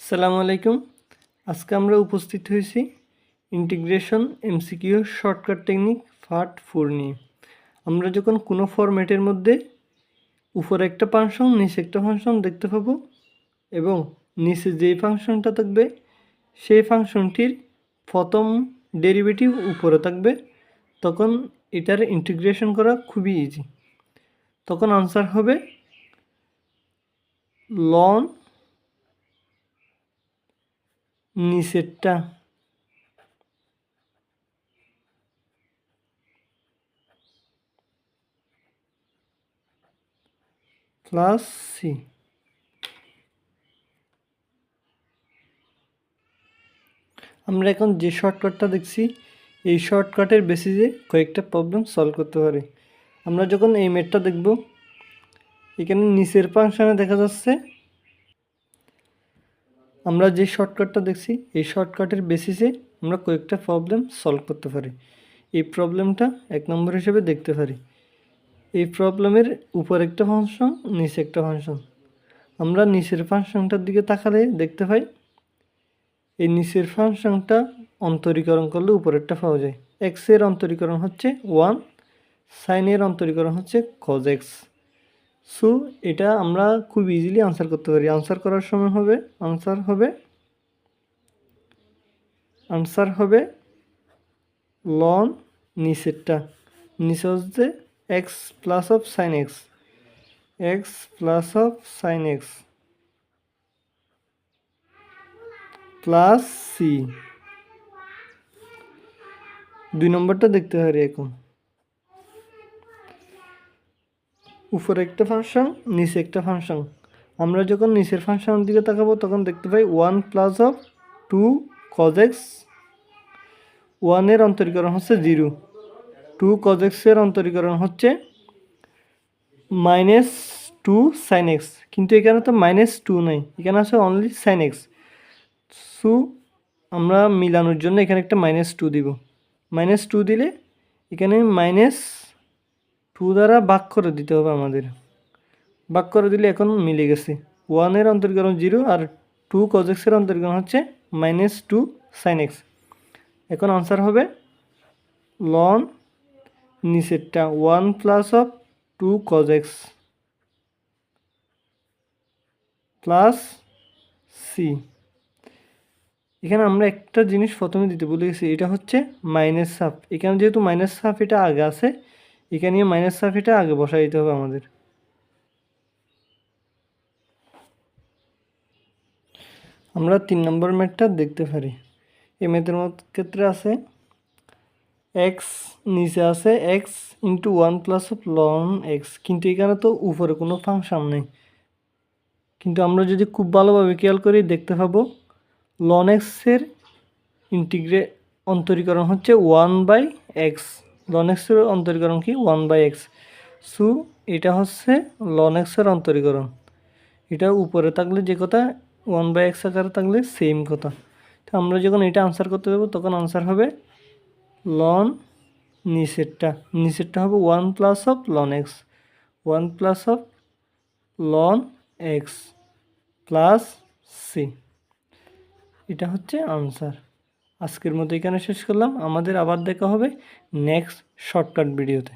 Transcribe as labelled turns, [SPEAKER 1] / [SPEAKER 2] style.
[SPEAKER 1] আসসালামু আলাইকুম। আজকে আমরা উপস্থিত হয়েছি integration MCQ shortcut technique part 4 নিয়ে। আমরা যখন কোনো ফরম্যাটের মধ্যে উপরে একটা ফাংশন নিচে একটা ফাংশন দেখতে পাবো এবং নিচে যেই ফাংশনটা থাকবে সেই ফাংশনটির প্রথম ডেরিভেটিভ উপরে থাকবে, তখন এটার ইন্টিগ্রেশন করা খুবই ইজি। তখন আনসার হবে লন নিচেরটা প্লাস সি। আমরা এখন যে শর্টকাটটা দেখছি এই শর্টকাটের বেসিসে কয়েকটা প্রবলেম সলভ করতে পারি। আমরা যখন এই ম্যাথটা দেখব, এখানে নিচের ফাংশনে দেখা যাচ্ছে আমরা যে শর্টকাটটা দেখছি এই শর্টকাটের বেসিসে আমরা কয়েকটা প্রবলেম সলভ করতে পারি। এই প্রবলেমটা 1 নম্বর হিসেবে দেখতে পারি। এই প্রবলেমের উপর একটা ফাংশন, নিচে একটা ফাংশন। আমরা নিচের ফাংশনটার দিকে তাকালে দেখতে পাই এই নিচের ফাংশনটা অন্তরীকরণ করলে উপরেরটা পাওয়া যায়। এক্সের অন্তরীকরণ হচ্ছে 1, সাইনের অন্তরীকরণ হচ্ছে cos x। সো এটা আমরা খুব ইজিলি আনসার করতে পারি। আনসার করার সময় হবে আনসার হবে লন নিচেরটা, নিচে হচ্ছে x plus of sine x plus c. 2 নম্বরটা দেখতে পারি। এখন উপরে একটা ফাংশন, নিচে একটা ফাংশন। আমরা যখন নিচের ফাংশনের দিকে তাকাবো তখন দেখতে পাই 1 প্লাস অফ 2 cos x। 1 এর অন্তরীকরণ হচ্ছে 0, 2 cos x এর অন্তরীকরণ হচ্ছে -2 sin x। কিন্তু এখানে তো -2 নাই, এখানে আছে অনলি sin x। সো আমরা মিলানোর জন্য এখানে একটা -2 দিব। -2 দিলে এখানে -2 দ্বারা ভাগ করে দিতে হবে আমাদের। ভাগ করে দিলে এখন মিলে গেছে। 1 এর অন্তরীকরণ 0 আর 2 cos x এর অন্তরীকরণ হচ্ছে -2 sin x। এখন আনসার হবে লন নিচেরটা 1 plus of 2 cos x plus c. এখানে আমরা একটা জিনিস প্রথমে দিতে ভুলে গেছি, এটা হচ্ছে -হাফ। এখানে যেহেতু -হাফ এটা আগে আছে, এখানে -হাফ এটা আগে বসাই দিতে হবে আমাদের। আমরা 3 নম্বর ম্যাথটা দেখতে পারি। এই ম্যাথের ক্ষেত্রে আছে এক্স, নিচে আছে এক্স ইন্টু 1 প্লাস অফ লন এক্স, কিন্তু এখানে তো উপরে কোনো ফাংশন নেই। কিন্তু আমরা যদি খুব ভালোভাবে খেয়াল করি দেখতে পাবো লন এক্সের অন্তরীকরণ হচ্ছে 1/x। লন এক্সের অন্তরীকরণ কি 1/x। সো এটা হচ্ছে লন এক্সের অন্তরীকরণ। এটা উপরে থাকলে যে কথা, 1/x আকারে থাকলে সেম কথা। তো আমরা যখন এটা আনসার করতে দেবো তখন আনসার হবে লন নিচেরটা হবে 1 প্লাস অফ লন এক্স, 1 প্লাস অফ লন এক্স প্লাস সি। এটা হচ্ছে আনসার। আজকের মতো এখানে শেষ করলাম। আমাদের আবার দেখা হবে নেক্সট শর্টকাট ভিডিওতে।